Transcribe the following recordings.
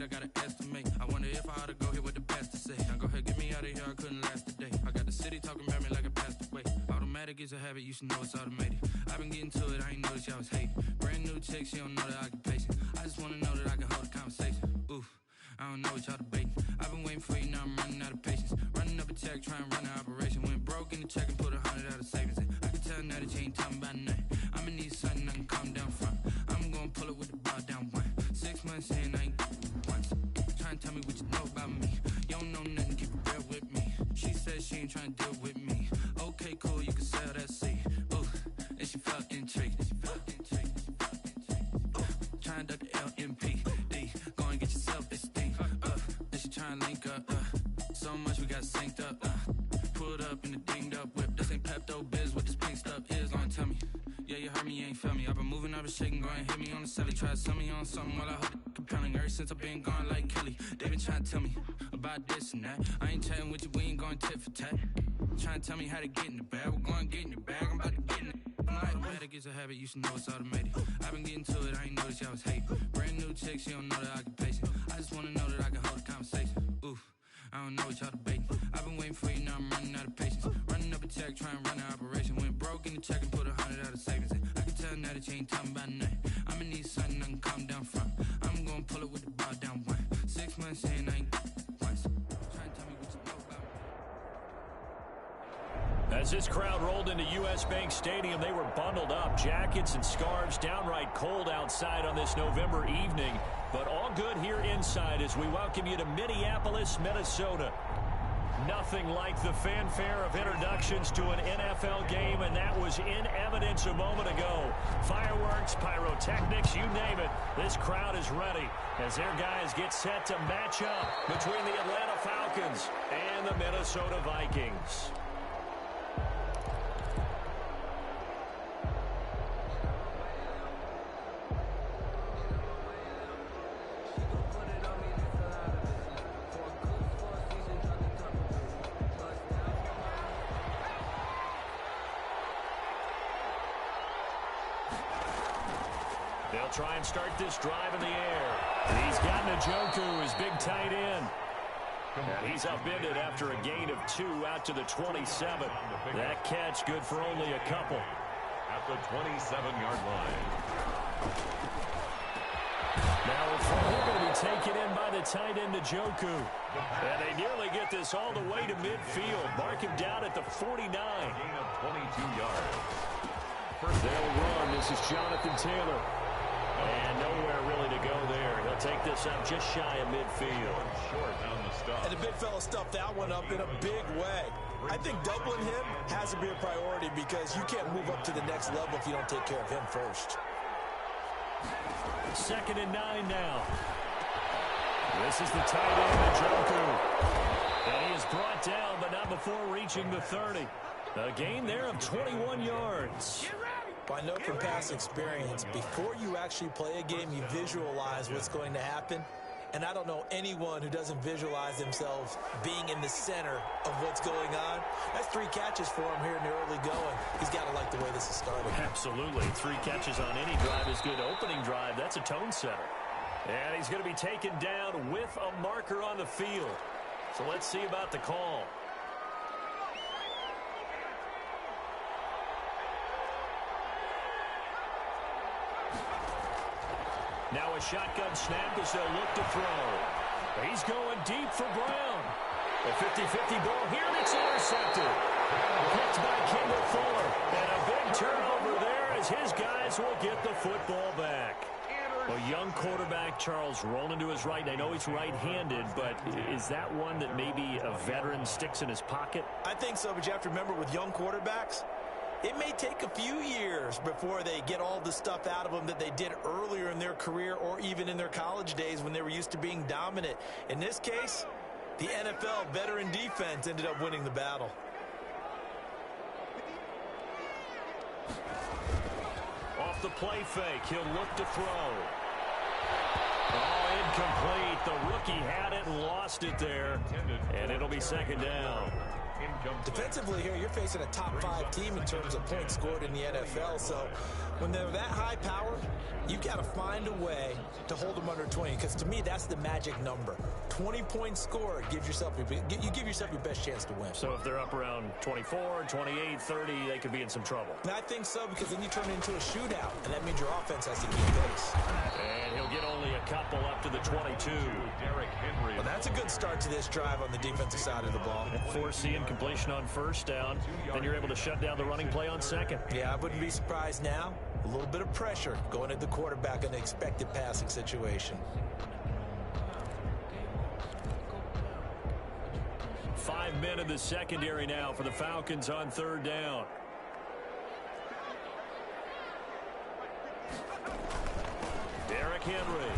I gotta estimate. I wonder if I ought to go here with the pastor say. Now go ahead, get me out of here, I couldn't last a day. I got the city talking about me like I passed away. Automatic is a habit, you should know it's automated. I've been getting to it, I ain't noticed y'all was hating. Brand new chick, she don't know the occupation. I just wanna know that I can hold a conversation. Oof, I don't know what y'all debating. I've been waiting for you, now I'm running out of patience. Running up a check, trying to run an operation. Went broke in the check and put 100 out of savings in. I can tell now that you ain't talking about nothing. I'ma need something I can calm down from. I'm gonna pull it with the bar down one. 6 months in, I ain't once. Trying to tell me what you know about me. You don't know nothing, keep it real with me. She said she ain't trying to deal with me. Okay, cool, you can sell that seed. Ooh, and she felt intrigued. Trying to duck the LMPD. Go and get your self-esteem. Then she trying to link up. So much we got synced up. Pulled up in the dinged up whip. This ain't Pepto-Biz, what this pink stuff is. Gonna tell me. Yeah, you heard me, you ain't felt me. I've been moving, I've been shaking, go and hit me on the celly. Try to sell me on something while I hold it compelling. Ever since I've been gone like Kelly, they been trying to tell me about this and that. I ain't chatting with you, we ain't going tit for tat. Trying to tell me how to get in the bag, we're going to get in the bag, I'm about to get in it. Automatic is a habit, you should know it's automated. I've been getting to it, I ain't noticed y'all was hating. Brand new chick, she don't know the occupation. I just wanna know that I can hold a conversation. Oof, I don't know what y'all debating. I've been waiting for you, now I'm running out of patience. Running up a check, trying to run an operation. Went broke in the check and put 100 out of savings in. I can tell now that you ain't talking about nothing. I'ma need something I can calm down from. I'm gonna pull it with the bar down one. 6 months in, I ain't once. Trying to tell me what you know about me. As this crowd rolled into U.S. Bank Stadium, they were bundled up, jackets and scarves, downright cold outside on this November evening. But all good here inside as we welcome you to Minneapolis, Minnesota. Nothing like the fanfare of introductions to an NFL game, and that was in evidence a moment ago. Fireworks, pyrotechnics, you name it. This crowd is ready as their guys get set to match up between the Atlanta Falcons and the Minnesota Vikings. They'll try and start this drive in the air. He's got Njoku, his big tight end. And he's upended after a gain of 2 out to the 27. That catch good for only a couple. At the 27-yard line. Now we're going to be taken in by the tight end Njoku. And they nearly get this all the way to midfield. Mark him down at the 49. Gain of 22 yards. They'll run. This is Jonathan Taylor. And nowhere really to go there. He'll take this up just shy of midfield. Short on the stop. And the big fella stuffed that one up in a big way. I think doubling him has to be a priority because you can't move up to the next level if you don't take care of him first. 2nd and 9 now. This is the tight end, Njoku. And he is brought down, but not before reaching the 30. A gain there of 21 yards. I know from past experience, before you actually play a game, you visualize what's going to happen. And I don't know anyone who doesn't visualize themselves being in the center of what's going on. That's 3 catches for him here in the early going. He's got to like the way this is starting. Absolutely. 3 catches on any drive is good. Opening drive, that's a tone setter. And he's going to be taken down with a marker on the field. So let's see about the call. Now a shotgun snap as they'll look to throw. He's going deep for Brown. A 50-50 ball here, and it's intercepted. Picked by Kendall Fuller. And a big turnover there as his guys will get the football back. A young quarterback, Charles, rolling to his right. And I know he's right-handed, but is that one that maybe a veteran sticks in his pocket? I think so, but you have to remember with young quarterbacks, it may take a few years before they get all the stuff out of them that they did earlier in their career or even in their college days when they were used to being dominant. In this case, the NFL veteran defense ended up winning the battle. Off the play fake, he'll look to throw. Oh, incomplete. The rookie had it and lost it there. And it'll be 2nd down. Defensively here, you're facing a top-5 team in terms of points scored in the NFL. So when they're that high power, you've got to find a way to hold them under 20. Because to me, that's the magic number. 20 points scored, you give yourself your best chance to win. So if they're up around 24, 28, 30, they could be in some trouble. And I think so, because then you turn it into a shootout, and that means your offense has to keep pace. And he'll get only a couple up to the 22. Derrick Henry. Well, that's a good start to this drive on the defensive side of the ball. Forcing completion on first down, then you're able to shut down the running play on second. Yeah, I wouldn't be surprised now. A little bit of pressure going at the quarterback in an expected passing situation. 5 men in the secondary now for the Falcons on third down. Derrick Henry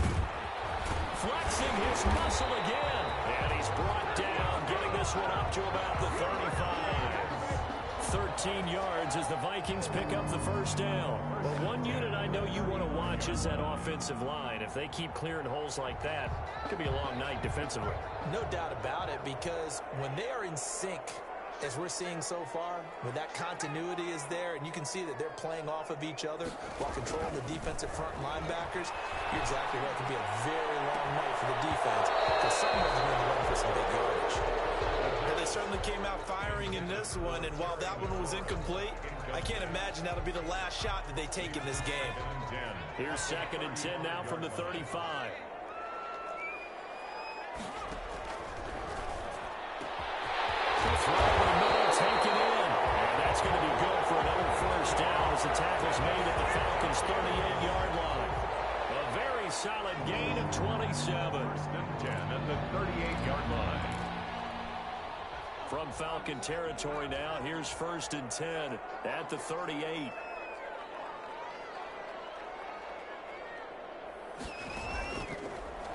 flexing his muscle again, and he's brought down, getting this one up to about the 35. 13 yards as the Vikings pick up the first down. But one unit I know you want to watch is that offensive line. If they keep clearing holes like that, it could be a long night defensively. No doubt about it, because when they are in sync, as we're seeing so far, when that continuity is there, and you can see that they're playing off of each other while controlling the defensive front linebackers, you're exactly right. It can be a very long night for the defense, because someone's going to run for some big yardage. Well, they certainly came out firing in this one, and while that one was incomplete, I can't imagine that'll be the last shot that they take in this game. Here's 2nd and 10 now from the 35. The throw in the middle, taken in. And that's going to be good for another first down as the tackle's made at the Falcons' 38-yard line. A very solid gain of 27. 1st and 10 at the 38-yard line. From Falcon territory now, here's 1st and 10 at the 38.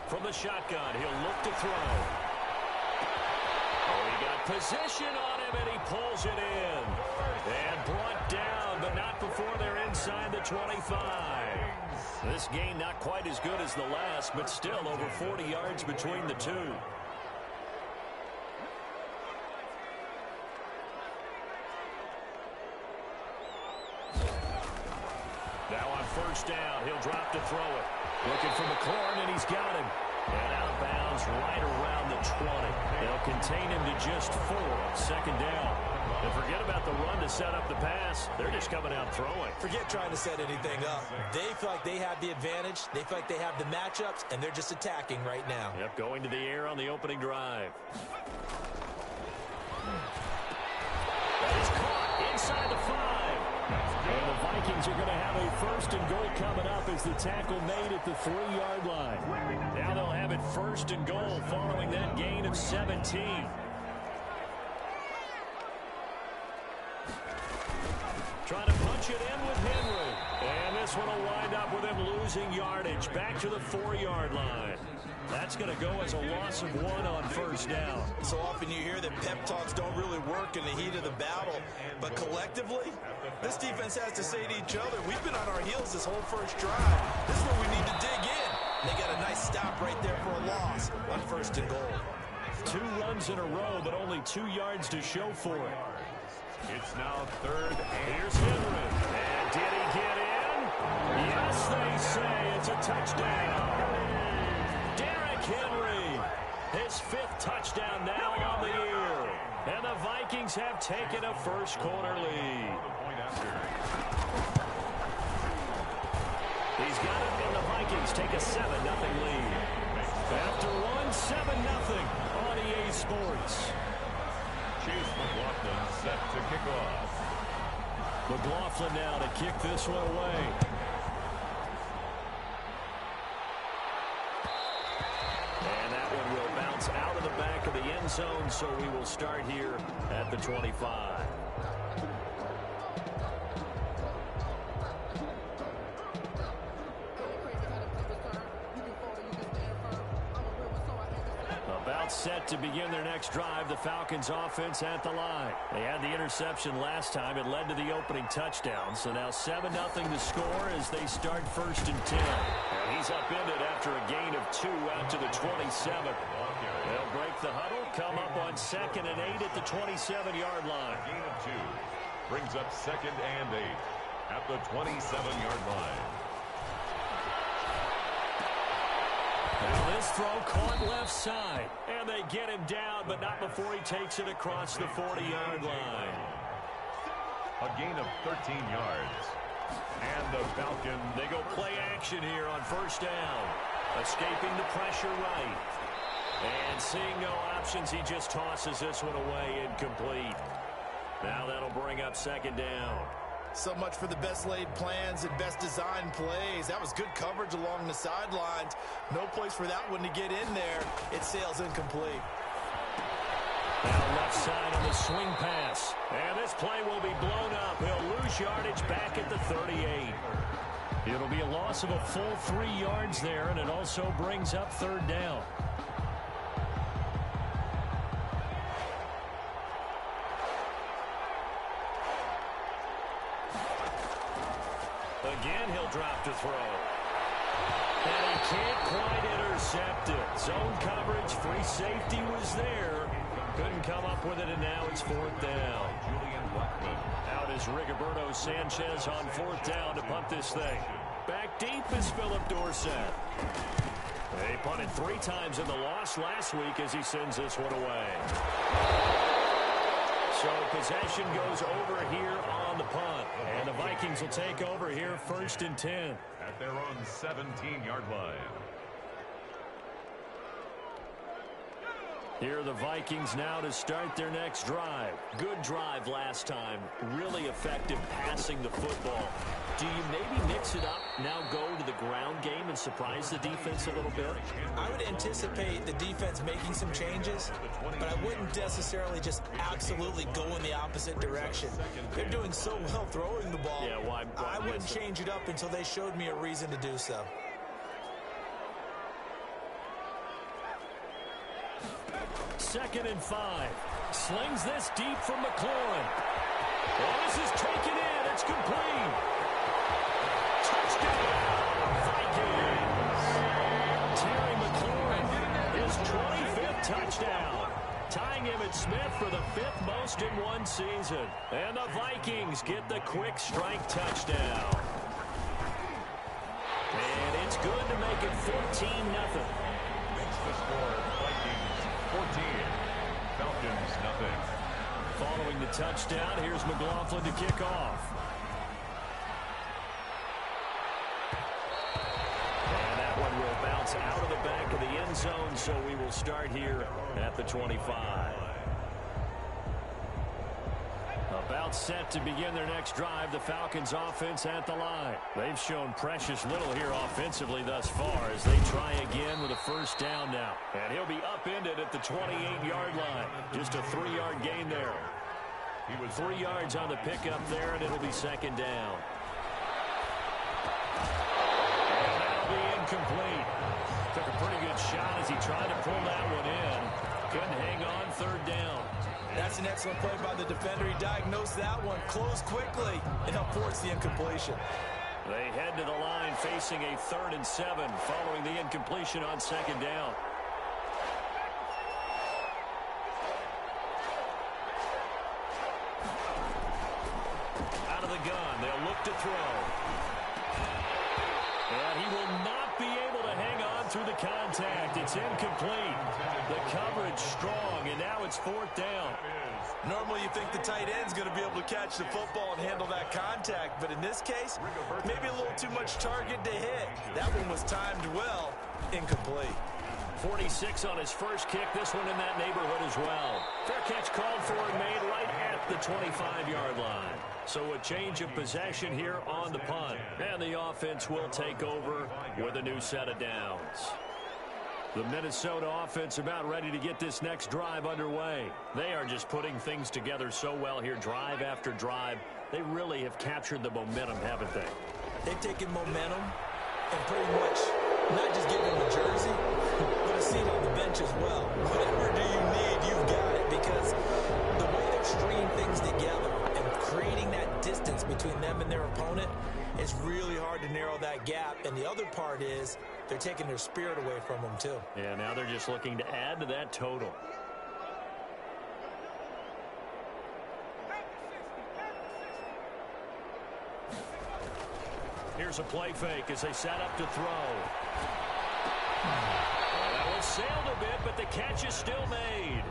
From the shotgun, he'll look to throw. Oh, he got position on him, and he pulls it in. And brought down, but not before they're inside the 25. This gain not quite as good as the last, but still over 40 yards between the two. Now on first down, he'll drop to throw it. Looking for McLaurin, and he's got him. And out of bounds right around the 20. They'll contain him to just 4. 2nd down. And forget about the run to set up the pass. They're just coming out throwing. Forget trying to set anything up. They feel like they have the advantage. They feel like they have the matchups, and they're just attacking right now. Yep, going to the air on the opening drive. That is caught inside the 5. And the Vikings are going to have a 1st and goal coming up as the tackle made at the 3-yard line. Now they'll have it 1st and goal following that gain of 17. Trying to punch it in with Henry. And this one will wind up with him losing yardage back to the 4-yard line. That's going to go as a loss of 1 on 1st down. So often you hear that pep talks don't really work in the heat of the battle. But collectively, this defense has to say to each other, we've been on our heels this whole first drive. This is where we need to dig in. And they got a nice stop right there for a loss on 1st and goal. 2 runs in a row, but only 2 yards to show for it. It's now 3rd and Here's Henry. And did he get in? Yes, they say it's a touchdown. Derrick Henry, his 5th touchdown now on the year. And the Vikings have taken a first quarter lead. He's got it, and the Vikings take a 7-0 lead. After 1, 7-0 on EA Sports. Chase McLaughlin set to kick off. McLaughlin now to kick this one away. And that one will bounce out of the back of the end zone, so we will start here at the 25. About set to begin their next drive, the Falcons offense at the line. They had the interception last time. It led to the opening touchdown. So now 7-0 to score as they start 1st and 10. And he's upended after a gain of 2 out to the 27. They'll break the huddle, come up on 2nd and 8 at the 27-yard line. Gain of 2 brings up 2nd and 8 at the 27-yard line. Now this throw caught left side, and they get him down, but not before he takes it across the 40-yard line. A gain of 13 yards. And the Falcons, they go play action here on 1st down. Escaping the pressure right. And seeing no options, he just tosses this one away, incomplete. Now that'll bring up 2nd down. So much for the best laid plans and best designed plays. That was good coverage along the sidelines. No place for that one to get in there. It sails incomplete. Now left side on the swing pass. And this play will be blown up. He'll lose yardage back at the 38. It'll be a loss of a full 3 yards there, and it also brings up 3rd down. Again, he'll drop to throw. And he can't quite intercept it. Zone coverage, free safety was there. Couldn't come up with it, and now it's 4th down. Julian Blackmon. Out is Rigoberto Sanchez on 4th down to punt this thing. Back deep is Philip Dorsett. They punted 3 times in the loss last week as he sends this one away. So possession goes over here on the punt. And the Vikings will take over here 1st and 10. At their own 17-yard line. Here are the Vikings now to start their next drive. Good drive last time. Really effective passing the football. Do you maybe mix it up, now go to the ground game and surprise the defense a little bit? I would anticipate the defense making some changes, but I wouldn't necessarily just absolutely go in the opposite direction. They're doing so well throwing the ball. Yeah, why I wouldn't change it up until they showed me a reason to do so. Second and 5. Slings this deep from McLaurin. Well, this is taken in. It's complete. Touchdown, Vikings. Terry McLaurin, his 25th touchdown. Tying Emmitt Smith for the 5th most in one season. And the Vikings get the quick strike touchdown. And it's good to make it 14-0. Makes the score Vikings 14. Falcons nothing. Following the touchdown, here's McLaughlin to kick off. And that one will bounce out of the back of the end zone, so we will start here at the 25. About set to begin their next drive, the Falcons offense at the line. They've shown precious little here offensively thus far as they try again with a 1st down now. And he'll be upended at the 28-yard line. Just a 3-yard gain there. He was 3 yards on the pickup there, and it'll be 2nd down. And that'll be incomplete. Took a pretty good shot as he tried to pull that one in. Couldn't hang on, 3rd down. That's an excellent play by the defender. He diagnosed that one, closed quickly, and helped force the incompletion. They head to the line facing a 3rd and 7 following the incompletion on 2nd down. Out of the gun, they'll look to throw. And he will not be able to hang on through the contact. It's incomplete. The coverage strong, and now it's 4th down. Normally you think the tight end's going to be able to catch the football and handle that contact, but in this case, maybe a little too much target to hit. That one was timed well, incomplete. 46 on his first kick, this one in that neighborhood as well. Fair catch called for and made right at the 25-yard line. So a change of possession here on the punt. And the offense will take over with a new set of downs. The Minnesota offense about ready to get this next drive underway. They are just putting things together so well here, drive after drive. They really have captured the momentum, haven't they? They've taken momentum and pretty much not just given them a jersey, but a seat on the bench as well. Whatever do you need, you've got it, because the way they're stringing things together and creating that distance between them and their opponent, it's really hard to narrow that gap. And the other part is they're taking their spirit away from them, too. Yeah, now they're just looking to add to that total. Here's a play fake as they set up to throw. Well, that one sailed a bit, but the catch is still made.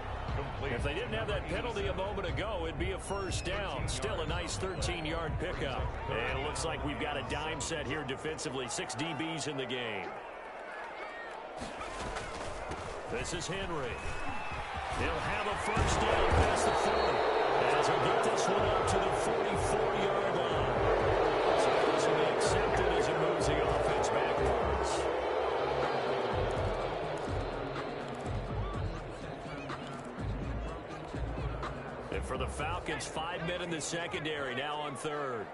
If they didn't have that penalty a moment ago, it'd be a first down. Still a nice 13-yard pickup. And it looks like we've got a dime set here defensively. 6 DBs in the game. This is Henry. He'll have a first down past the 40. As we get this one up to the 44-yard line. So this will be accepted as it moves the offense backwards. And for the Falcons, 5 men in the secondary, now on third.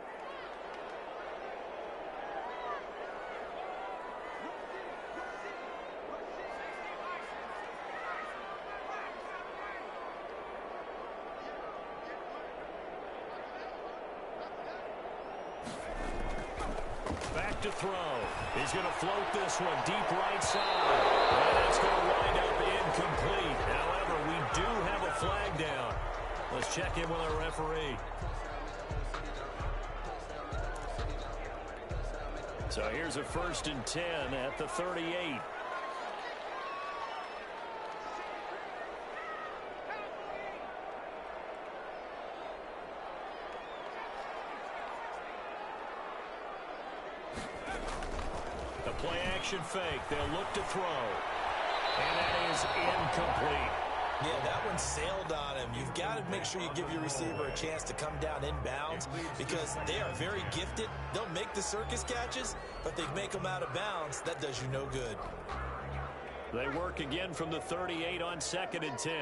Back to throw. He's going to float this one deep right side. And it's going to wind up incomplete. However, we do have a flag down. Let's check in with our referee. So here's a 1st and 10 at the 38. The play action fake. They'll look to throw. And that is incomplete. Yeah, that one sailed on him. You've got to make sure you give your receiver a chance to come down inbounds because they are very gifted. They'll make the circus catches, but they make them out of bounds. That does you no good. They work again from the 38 on 2nd and 10.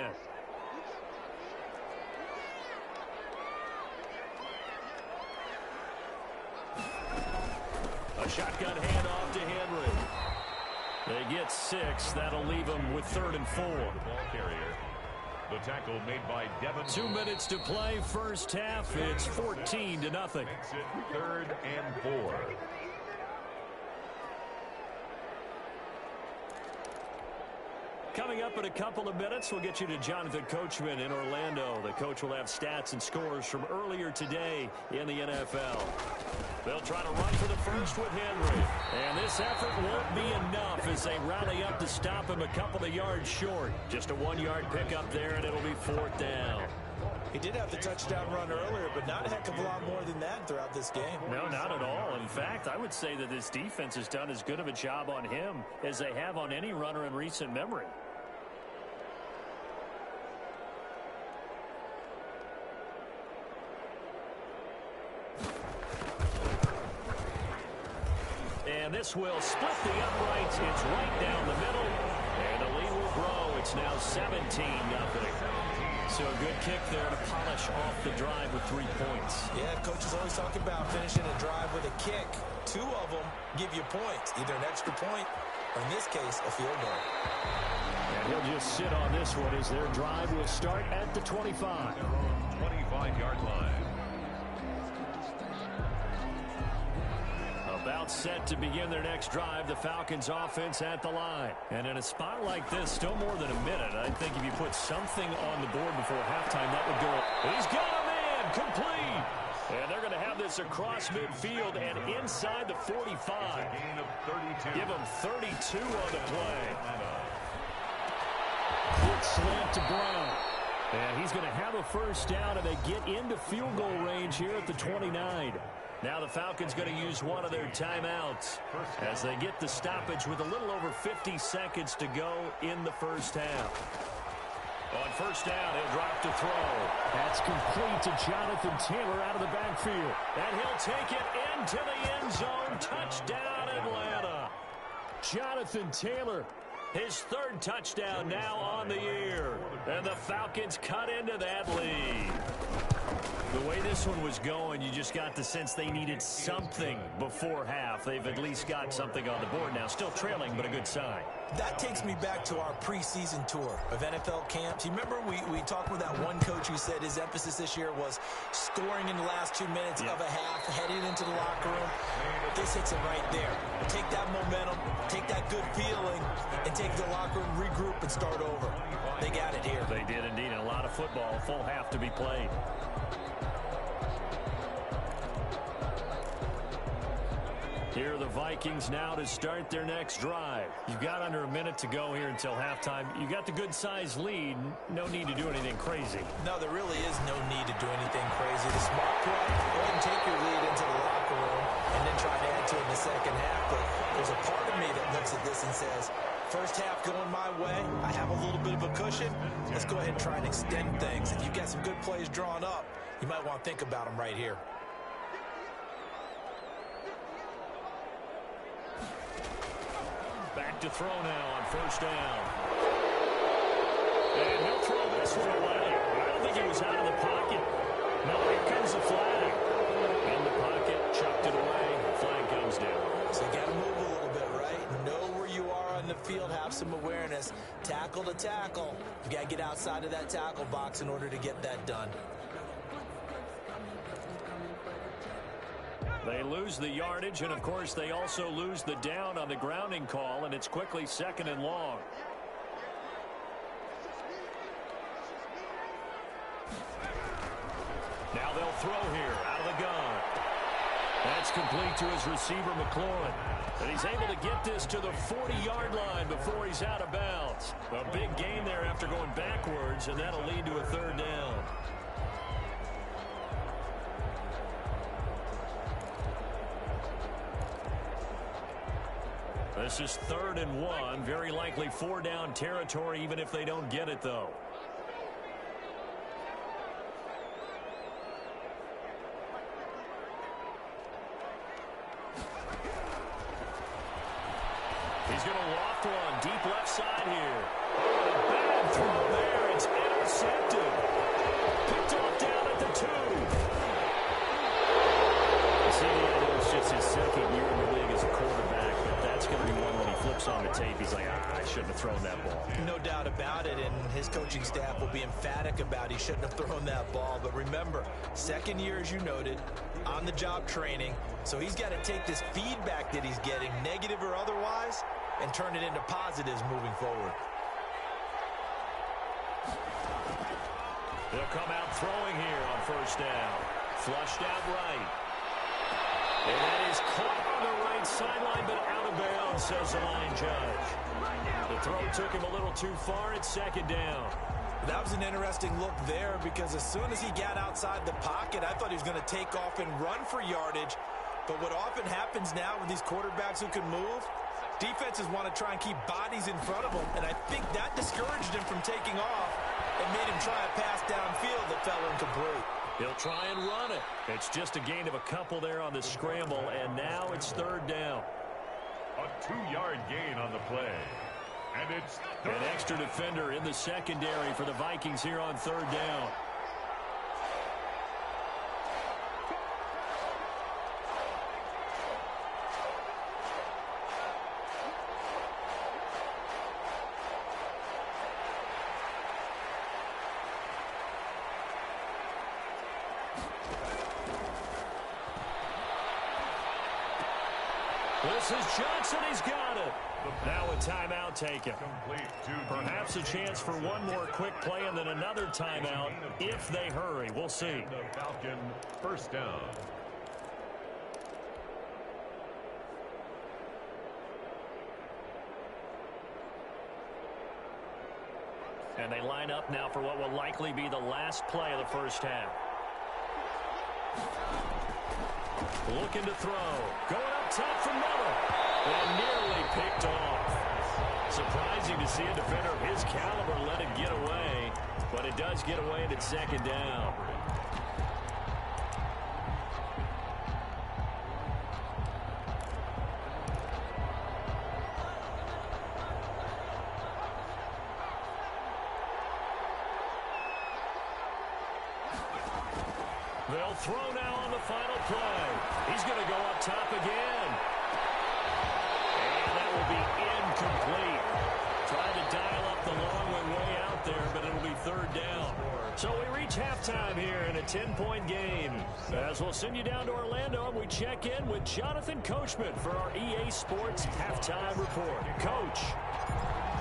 A shotgun handoff to Henry. They get 6. That'll leave them with 3rd and 4. Ball carrier. The tackle made by Devin. 2 minutes to play, first half. It's 14-0. Makes it 3rd and 4. Coming up in a couple of minutes, we'll get you to Jonathan Coachman in Orlando. The coach will have stats and scores from earlier today in the NFL. They'll try to run for the first with Henry. And this effort won't be enough as they rally up to stop him a couple of yards short. Just a 1-yard pickup there, and it'll be 4th down. He did have the touchdown run earlier, but not a heck of a lot more than that throughout this game. No, not at all. In fact, I would say that this defense has done as good of a job on him as they have on any runner in recent memory. And this will split the uprights. It's right down the middle. And the lead will grow. It's now 17-0. So a good kick there to polish off the drive with 3 points. Yeah, coaches always talk about finishing a drive with a kick. 2 of them give you points, either an extra point or, in this case, a field goal. And he'll just sit on this one as their drive will start at the 25. 25-yard line. About set to begin their next drive, the Falcons offense at the line. And in a spot like this, still more than a minute, I think if you put something on the board before halftime, that would go. He's got a man, complete. And they're going to have this across midfield and inside the 45. Gain of 32. Give him 32 on the play. Quick slant to Brown. And he's going to have a first down, and they get into field goal range here at the 29. Now the Falcons going to use one of their timeouts as they get the stoppage with a little over 50 seconds to go in the first half. On first down, he'll drop to throw. That's complete to Jonathan Taylor out of the backfield. And he'll take it into the end zone. Touchdown, Atlanta. Jonathan Taylor, his 3rd touchdown now on the year. And the Falcons cut into that lead. The way this one was going, you just got the sense they needed something before half. They've at least got something on the board now. Still trailing, but a good sign. That takes me back to our preseason tour of NFL camps. You remember we talked with that one coach who said his emphasis this year was scoring in the last 2 minutes of a half, heading into the locker room. This hits it right there. Take that momentum, take that good feeling, and take the locker room, regroup, and start over. They got it here. They did indeed. A lot of football, full half to be played. Here are the Vikings now to start their next drive. You've got under a minute to go here until halftime. You got the good-sized lead. No need to do anything crazy. No, there really is no need to do anything crazy. The smart play, go ahead and take your lead into the locker room and then try to add to it in the second half. But there's a part of me that looks at this and says, first half going my way, I have a little bit of a cushion. Let's go ahead and try and extend things. If you've got some good plays drawn up, you might want to think about them right here. Back to throw now on first down. And he'll throw this one away. I don't think he was out of the pocket. No, here comes the flag. In the pocket, chucked it away. Flag comes down. So you got to move a little bit, right? Know where you are on the field, have some awareness. Tackle to tackle. You got to get outside of that tackle box in order to get that done. They lose the yardage, and, of course, they also lose the down on the grounding call, and it's quickly 2nd and long. Now they'll throw here out of the gun. That's complete to his receiver, McLaurin. And he's able to get this to the 40-yard line before he's out of bounds. A big gain there after going backwards, and that'll lead to a 3rd down. This is 3rd and 1. Very likely 4-down territory, even if they don't get it, though. He's going to loft one deep left side here. Oh, a bad throw there. It's intercepted. Picked off down at the 2. It's just his 2nd year in the league as a quarterback, but that's going to be one when he flips on the tape. He's like, I shouldn't have thrown that ball. No doubt about it, and his coaching staff will be emphatic about he shouldn't have thrown that ball. But remember, 2nd year, as you noted, on-the-job training, so he's got to take this feedback that he's getting, negative or otherwise, and turn it into positives moving forward. They'll come out throwing here on first down. Flushed out right. And that is caught on the right sideline, but out of bounds, says the line judge. The throw took him a little too far. It's 2nd down. That was an interesting look there because as soon as he got outside the pocket, I thought he was going to take off and run for yardage. But what often happens now with these quarterbacks who can move, defenses want to try and keep bodies in front of them, and I think that discouraged him from taking off and made him try a pass downfield that fell incomplete. He'll try and run it. It's just a gain of a couple there on the scramble, and now it's 3rd down. A 2-yard gain on the play. And it's an extra defender in the secondary for the Vikings here on 3rd down. This is Johnson. He's got it. Now a timeout taken. Perhaps a chance for one more quick play and then another timeout if they hurry. We'll see. The Falcon first down. And they line up now for what will likely be the last play of the first half. Looking to throw. Going up top for Miller. And nearly picked off. Surprising to see a defender of his caliber let it get away. But it does get away and it's 2nd down. They'll throw now on the final play. He's going to go up top again. And that will be incomplete. Tried to dial up the long way out there, but it'll be third down. So we reach halftime here in a 10-point game. As we'll send you down to Orlando, and we check in with Jonathan Coachman for our EA Sports Halftime Report. Coach,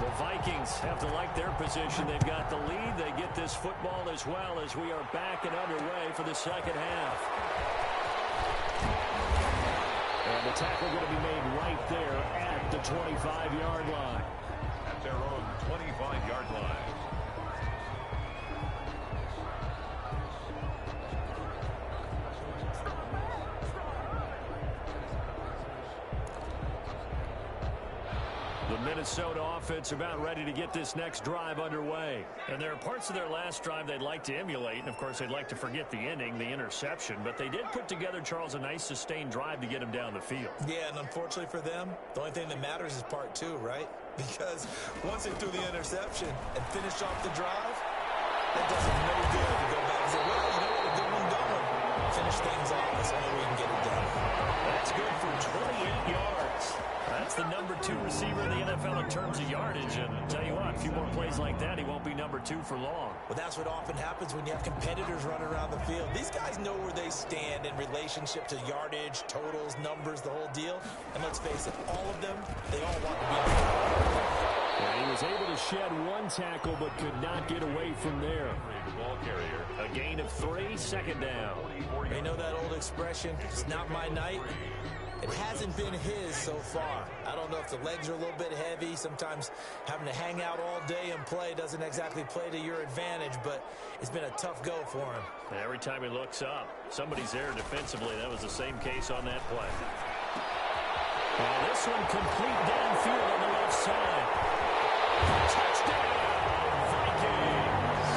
the Vikings have to like their position. They've got the lead. They get this football as well as we are back and underway for the second half. And the tackle going to be made right there at the 25-yard line. At their own 25-yard line. The Minnesota offense about ready to get this next drive underway. And there are parts of their last drive they'd like to emulate. And, of course, they'd like to forget the ending, the interception. But they did put together, Charles, a nice sustained drive to get him down the field. Yeah, and unfortunately for them, the only thing that matters is part two, right? Because once they threw the interception and finished off the drive, that does them no good to go back and say, well, you know what, a good one going. Finish things off. That's the only way you can get it done. That's good for 28 yards. That's the number 2 receiver in the NFL in terms of yardage. And I'll tell you what, a few more plays like that, he won't be number 2 for long. Well, that's what often happens when you have competitors running around the field. These guys know where they stand in relationship to yardage, totals, numbers, the whole deal. And let's face it, all of them, they all want to be on the field. And he was able to shed one tackle but could not get away from there. The ball carrier. A gain of 3, second down. You know that old expression, it's not my night? It hasn't been his so far. I don't know if the legs are a little bit heavy. Sometimes having to hang out all day and play doesn't exactly play to your advantage, but it's been a tough go for him. And every time he looks up, somebody's there defensively. That was the same case on that play. And this one complete downfield on the left side. Touchdown, Vikings!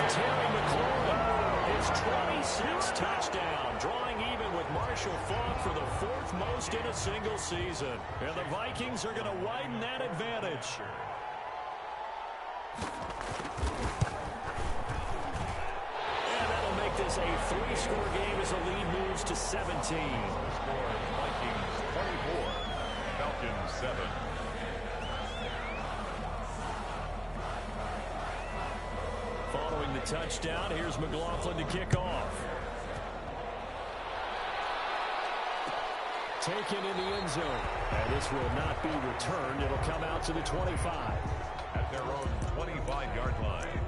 Terry McLaurin, his 26th touchdown, drawing even with Marshall Faulk for the 4th most in a single season. And the Vikings are going to widen that advantage. And that'll make this a 3-score game as the lead moves to 17. Score Vikings 24, Falcons 7. Following the touchdown, here's McLaughlin to kick off. Taken in the end zone. And this will not be returned. It'll come out to the 25. At their own 25-yard line.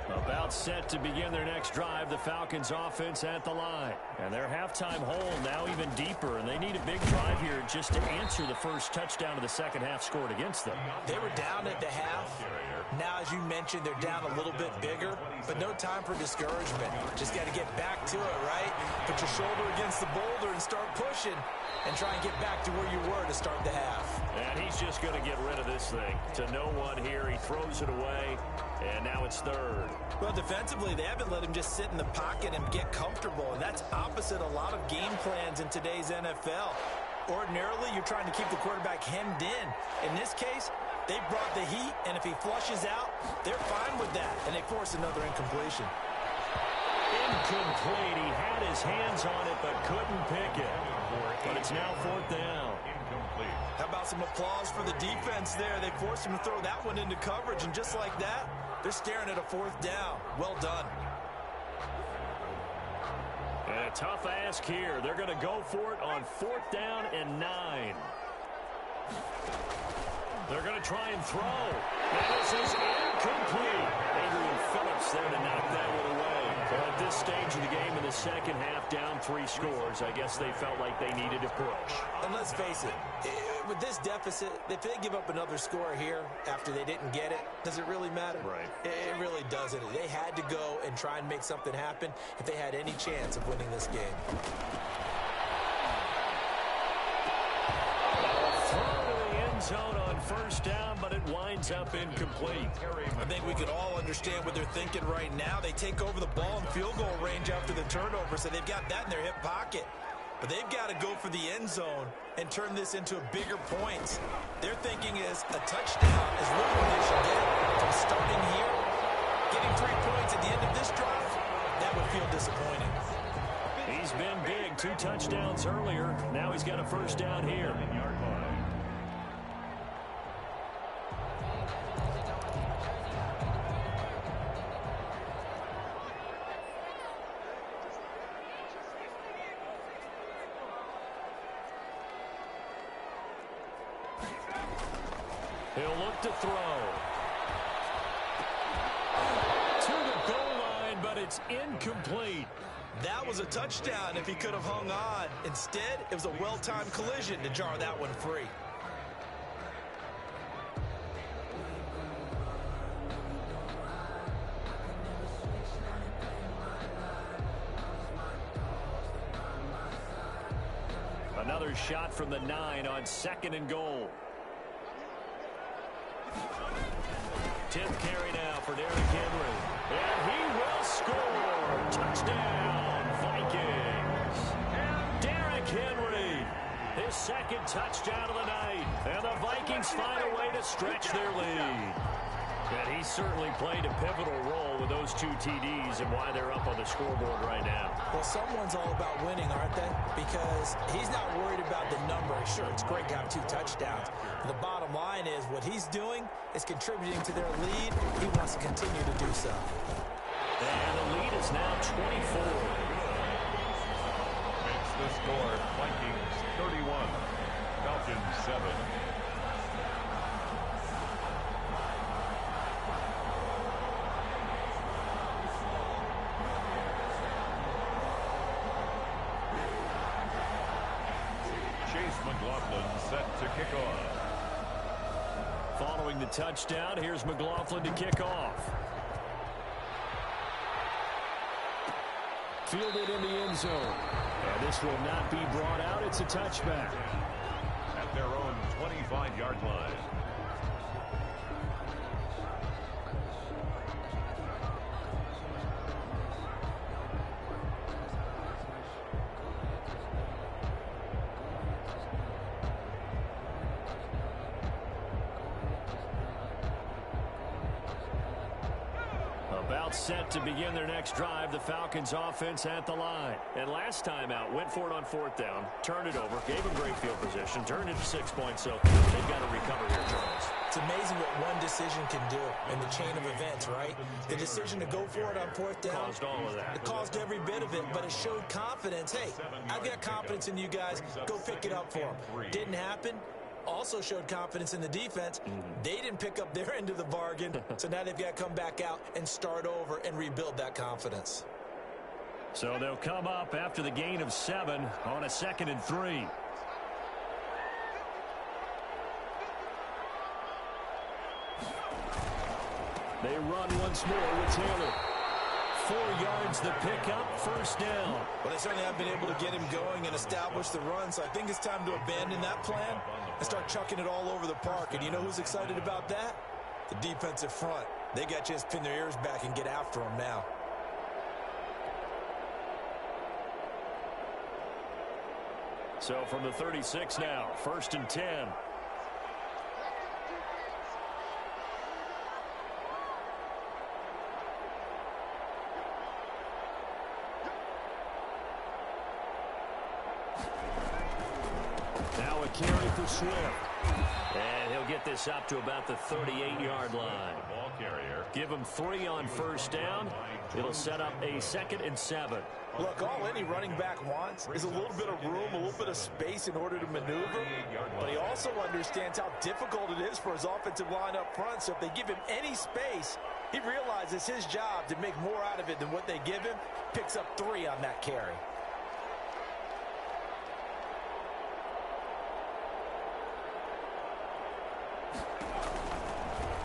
About set to begin their next drive, the Falcons offense at the line. And their halftime hole now even deeper, and they need a big drive here just to answer the first touchdown of the second half scored against them. They were down at the half. Now, as you mentioned, they're down a little bit bigger, but no time for discouragement. Just got to get back to it, right? Put your shoulder against the boulder and start pushing and try and get back to where you were to start the half. And he's just going to get rid of this thing. To no one here, he throws it away, and now it's third. Well, defensively, they haven't let him just sit in the pocket and get comfortable, and that's opposite a lot of game plans in today's NFL. Ordinarily, you're trying to keep the quarterback hemmed in. In this case, they brought the heat, and if he flushes out, they're fine with that, and they force another incompletion. Incomplete. He had his hands on it, but couldn't pick it. But it's now 4th down. Incomplete. How about some applause for the defense there? They forced him to throw that one into coverage, and just like that, they're staring at a 4th down. Well done. And a tough ask here. They're going to go for it on 4th down and 9. They're going to try and throw. And this is incomplete. Adrian Phillips there to knock that one away. Well, at this stage of the game in the second half, down 3 scores, I guess they felt like they needed to push. And let's face it, with this deficit, if they give up another score here after they didn't get it, does it really matter? Right. It really doesn't. They had to go and try and make something happen if they had any chance of winning this game. Zone on 1st down, but it winds up incomplete. I think we could all understand what they're thinking right now. They take over the ball in field goal range after the turnover, so they've got that in their hip pocket. But they've got to go for the end zone and turn this into bigger points. Their thinking is a touchdown is really what they should get from starting here. Getting 3 points at the end of this drive, that would feel disappointing. He's been big. 2 touchdowns earlier. Now he's got a first down here. He'll look to throw. To the goal line, but it's incomplete. That was a touchdown if he could have hung on. Instead, it was a well-timed collision to jar that one free. Another shot from the 9 on 2nd and goal. 10th carry now for Derrick Henry. And he will score. Touchdown, Vikings. Derrick Henry, his 2nd touchdown of the night. And the Vikings find a way to stretch their lead. And he certainly played a pivotal role with those 2 TDs and why they're up on the scoreboard right now. Well, someone's all about winning, aren't they? Because he's not worried about the number. Sure, it's great to have 2 touchdowns. But the bottom line is what he's doing is contributing to their lead. He wants to continue to do so. And the lead is now 24. Makes the score Vikings 31, Falcons 7. McLaughlin set to kick off. Following the touchdown, here's McLaughlin to kick off. Fielded in the end zone. And this will not be brought out. It's a touchback. At their own 25-yard line. Set to begin their next drive. The Falcons offense at the line. And last time out, went for it on 4th down, turned it over, gave a great field position, turned it to 6 points, so they've got to recover here, Charles. It's amazing what one decision can do in the chain of events, right? The decision to go for it on 4th down. Caused all of that. It caused every bit of it, but it showed confidence. Hey, I've got confidence in you guys. Go pick it up for them. Didn't happen. Also showed confidence in the defense. They didn't pick up their end of the bargain, so now they've got to come back out and start over and rebuild that confidence. So they'll come up after the gain of 7 on a 2nd and 3. They run once more with Taylor. 4 yards the pickup, first down. Well, they certainly have been able to get him going and establish the run, so I think it's time to abandon that plan and start chucking it all over the park. And you know who's excited about that? The defensive front. They got a chance to pin their ears back and get after him now. So from the 36 now, 1st and 10. Now a carry for Swift. And he'll get this up to about the 38-yard line. Ball carrier. Give him 3 on 1st down. It'll set up a 2nd and 7. Look, all any running back wants is a little bit of room, a little bit of space in order to maneuver. But he also understands how difficult it is for his offensive line up front. So if they give him any space, he realizes his job to make more out of it than what they give him. Picks up 3 on that carry.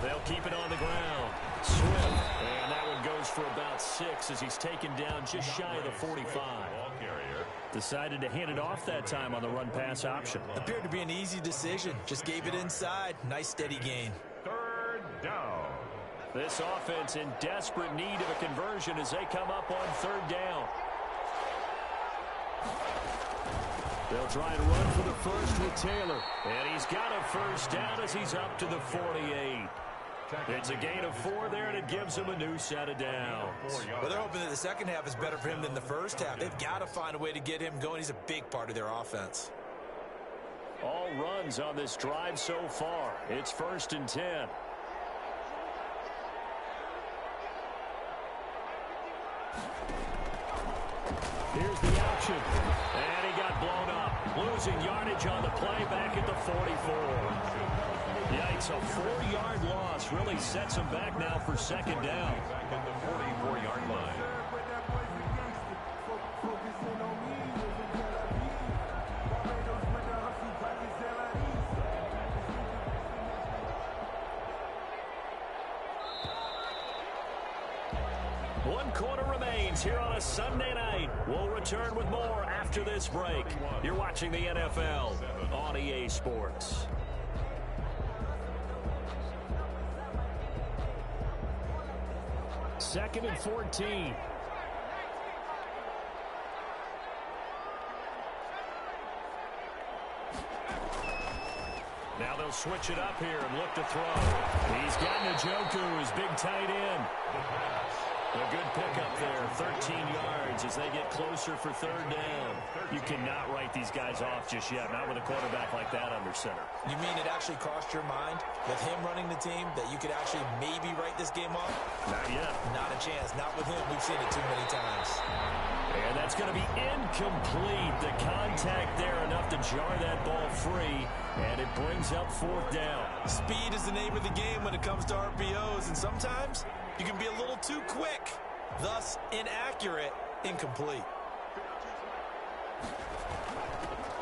They'll keep it on the ground. Swift. And that one goes for about 6 as he's taken down just shy of the 45. Decided to hand it off that time on the run-pass option. Appeared to be an easy decision. Just gave it inside. Nice steady gain. 3rd down. This offense in desperate need of a conversion as they come up on 3rd down. They'll try and run for the first with Taylor. And he's got a first down as he's up to the 48. It's a gain of 4 there, and it gives him a new set of downs. Well, they're hoping that the second half is better for him than the first half. They've got to find a way to get him going. He's a big part of their offense. All runs on this drive so far. It's 1st and 10. Here's the option. And he got blown up. Losing yardage on the play back at the 44. Yikes, a 4-yard loss really sets him back now for second down. Back at the 44-yard line. One quarter remains here on a Sunday night. We'll return with more after this break. You're watching the NFL on EA Sports. Second and 14. Now they'll switch it up here and look to throw. He's got Njoku, his big tight end. A good pickup there, 13 yards as they get closer for third down. You cannot write these guys off just yet, not with a quarterback like that under center. You mean it actually crossed your mind with him running the team that you could actually maybe write this game off? Not yet. Not a chance. Not with him. We've seen it too many times. And that's going to be incomplete. The contact there enough to jar that ball free, and it brings up 4th down. Speed is the name of the game when it comes to RPOs, and sometimes you can be a little too quick, thus inaccurate, incomplete.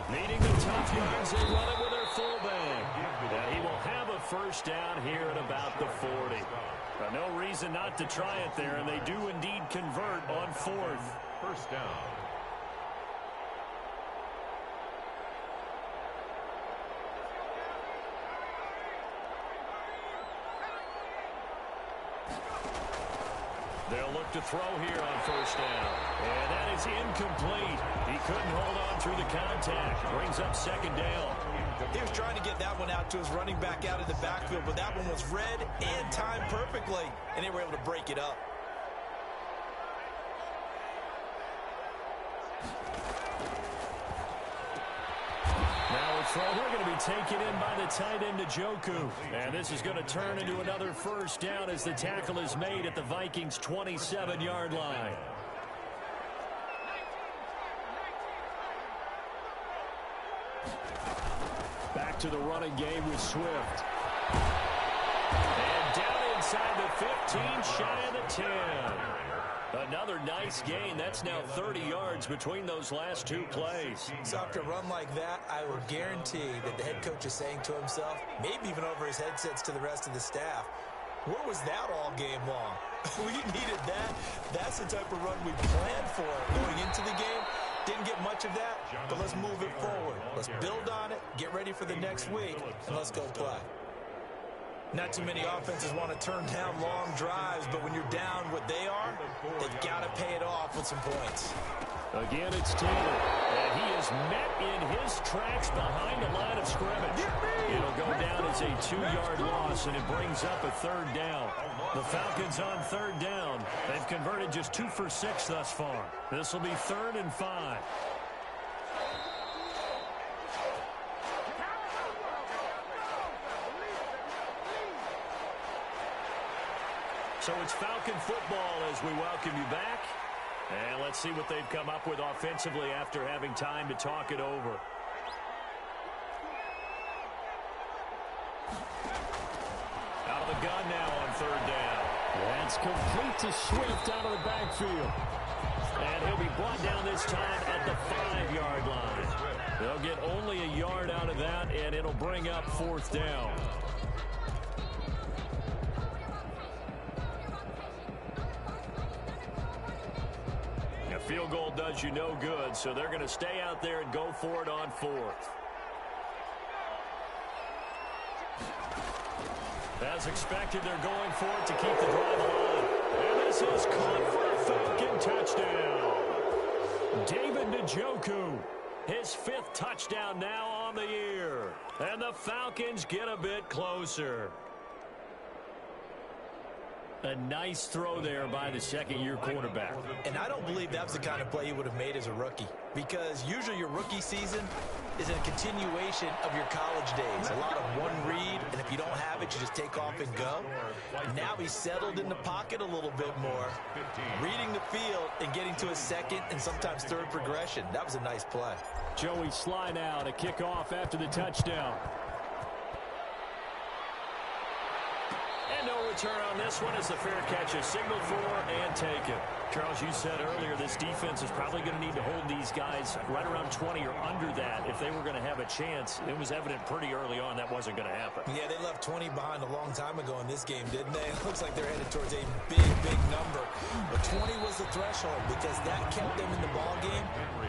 Needing the tough yards, they run it with their fullback. And he will have a first down here at about the 40. No reason not to try it there, and they do indeed convert on 4th. First down. They'll look to throw here on first down. And that is incomplete. He couldn't hold on through the contact. Brings up second down. He was trying to get that one out to his running back out of the backfield, but that one was read and timed perfectly, and they were able to break it up. Throw here going to be taken in by the tight end Njoku. And this is going to turn into another first down as the tackle is made at the Vikings' 27-yard line. Back to the running game with Swift. And down inside the 15, shy of the 10. Another nice gain. That's now 30 yards between those last 2 plays. So after a run like that, I will guarantee that the head coach is saying to himself, maybe even over his headsets to the rest of the staff, where was that all game long? We needed that. That's the type of run we planned for going into the game. Didn't get much of that, but let's move it forward. Let's build on it, get ready for the next week, and let's go play. Not too many offenses want to turn down long drives, but when you're down what they are, they've got to pay it off with some points. Again, it's Taylor, and he is met in his tracks behind the line of scrimmage. It'll go down as a 2-yard loss, and it brings up a third down. The Falcons on third down. They've converted just 2 for 6 thus far. This will be 3rd and 5. So it's Falcon football as we welcome you back. And let's see what they've come up with offensively after having time to talk it over. Out of the gun now on third down. That's complete to Swift out of the backfield. And he'll be brought down this time at the 5-yard line. They'll get only a yard out of that, and it'll bring up 4th down. Field goal does you no good, so they're going to stay out there and go for it on 4th. As expected, they're going for it to keep the drive alive. And this is caught for a Falcon touchdown. David Njoku, his 5th touchdown now on the year. And the Falcons get a bit closer. A nice throw there by the second-year quarterback. And I don't believe that was the kind of play he would have made as a rookie, because usually your rookie season is a continuation of your college days. A lot of one read, and if you don't have it, you just take off and go. Now he's settled in the pocket a little bit more, reading the field and getting to a second and sometimes third progression. That was a nice play. Joey Slye now to kick off after the touchdown. And no return on this one as the fair catch is signaled for and taken. Charles, you said earlier this defense is probably going to need to hold these guys right around 20 or under that if they were going to have a chance. It was evident pretty early on that wasn't going to happen. Yeah, they left 20 behind a long time ago in this game, didn't they? It looks like they're headed towards a big number. But 20 was the threshold because that kept them in the ball game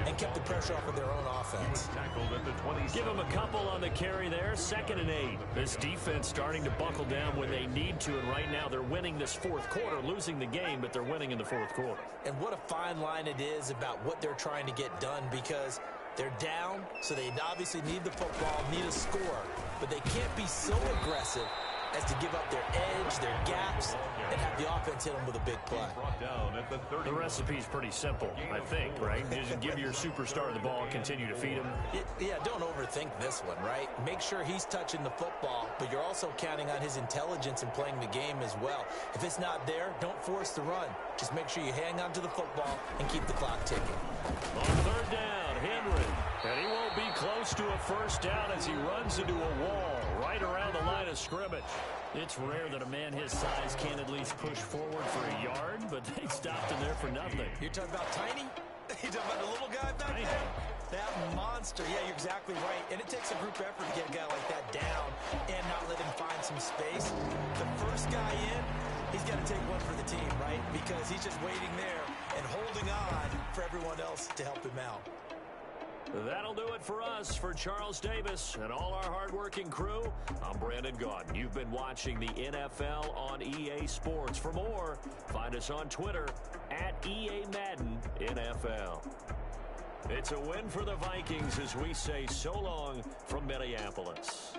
and kept the pressure off of their own offense. Give them a couple on the carry there. 2nd and 8. This defense starting to buckle down when they need to, and right now they're winning this fourth quarter, losing the game, but they're winning in the fourth quarter. And what a fine line it is about what they're trying to get done, because they're down, so they obviously need the football, need a score, but they can't be so aggressive as to give up their edge, their gaps, and have the offense hit them with a big play. The recipe's pretty simple, I think, right? Just give your superstar the ball, continue to feed him. Yeah, don't overthink this one, right? Make sure he's touching the football, but you're also counting on his intelligence in playing the game as well. If it's not there, don't force the run. Just make sure you hang on to the football and keep the clock ticking. On 3rd down, Henry. And he won't be close to a first down as he runs into a wall right around the line of scrimmage. It's rare that a man his size can at least push forward for a yard, but they stopped him there for nothing. You're talking about tiny? You're talking about the little guy back there? That monster. Yeah, you're exactly right. And it takes a group effort to get a guy like that down and not let him find some space. The first guy in, he's got to take one for the team, right? Because he's just waiting there and holding on for everyone else to help him out. That'll do it for us. For Charles Davis and all our hardworking crew, I'm Brandon Gaudin. You've been watching the NFL on EA Sports. For more, find us on Twitter at EA Madden NFL. It's a win for the Vikings as we say so long from Minneapolis.